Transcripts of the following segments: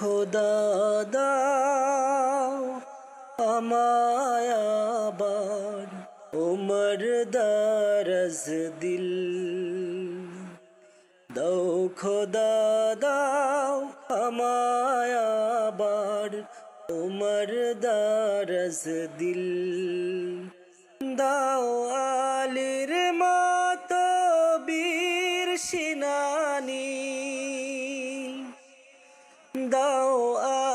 খোদা দাও আমায় আবার উমর দারাজ দিল। দাও খোদা দাও আমায় আবার উমর দারাজ দিল। দাও আলীর মতো বীর সেনানী, দাও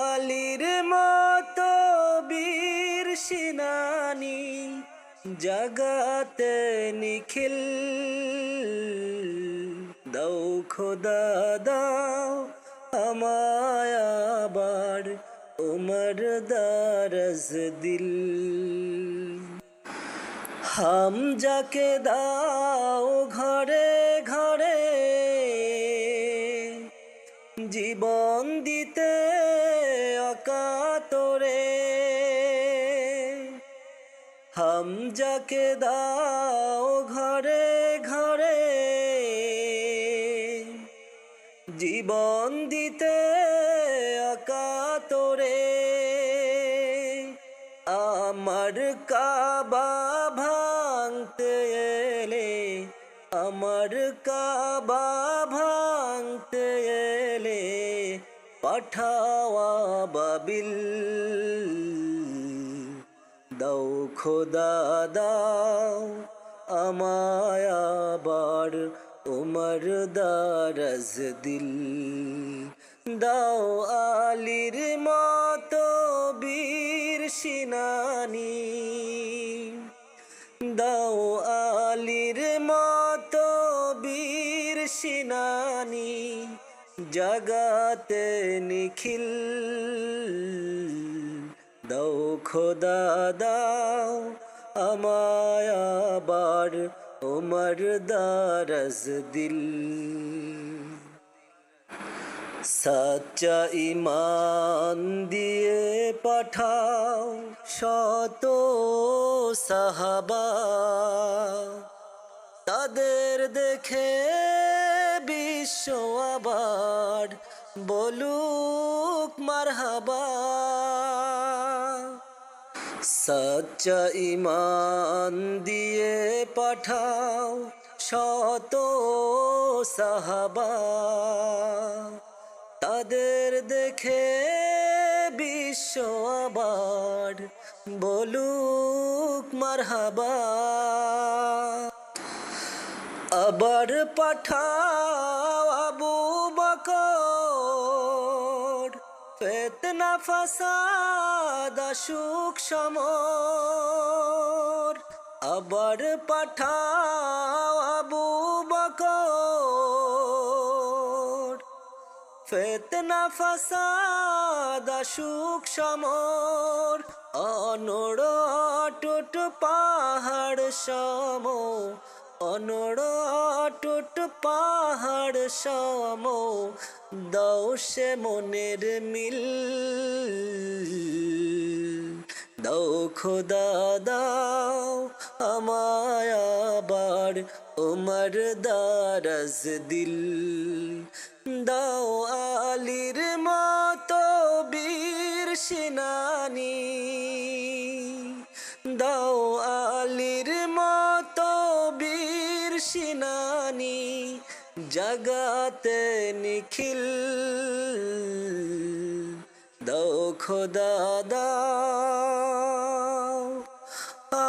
আলীর মতো বীর সেনানী, জাগাতে নিখিল। দাও খোদা দাও আমায় আবার উমর দারাজ দিল। হামজাকে দাও ঘরে ঘরে জীবন দিতে অকাতরে। হামজাকে দাও ঘরে ঘরে জীবন দিতে অকাতরে। আমার কাবা ভাঙতে এলে, আমার কাবা ভাঙতে এলে পাঠাওয়া বাবিল। দাও খোদা দাও আমায় আবার উমর দারাজ দিল। দাও আলীর মতো বীর সেনানী, দাও আলীর মতো বীর সেনানী, জাগাতে নিখিল। দাও খোদা দাও আমায় আবার উমর দারাজ দিল। সাচ্চা ঈমান দিয়ে পাঠাও শত সাহাবা, তাদের দেখে বিশ্ব আবার বলুক মারহাবা। সাচ্চা ঈমান দিয়ে পাঠাও শত সাহাবা, তাদের দেখে বিশ্ব আবার বলুক মারহাবা। আবার পাঠাও আবু বকর, ফিতনা ফাসাদ আসুক সমর। আবার পাঠাও আবু বকর, ফিতনা ফাসাদ আসুক সমর। অনড় অটুট পাহাড় সম, অনড় অটুট পাহাড় সম, দাও সে মনের মিল। দাও খোদা দাও আমায় আবার উমর দারাজ দিল। দাও আলীর মতো বীর সেনানী, দাও আলীর মতো বীর সেনানী, জাগাতে নিখিল। দাও খোদা দাও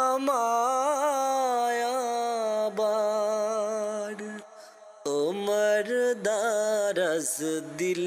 আমায় আবার উমর দারাজ দিল।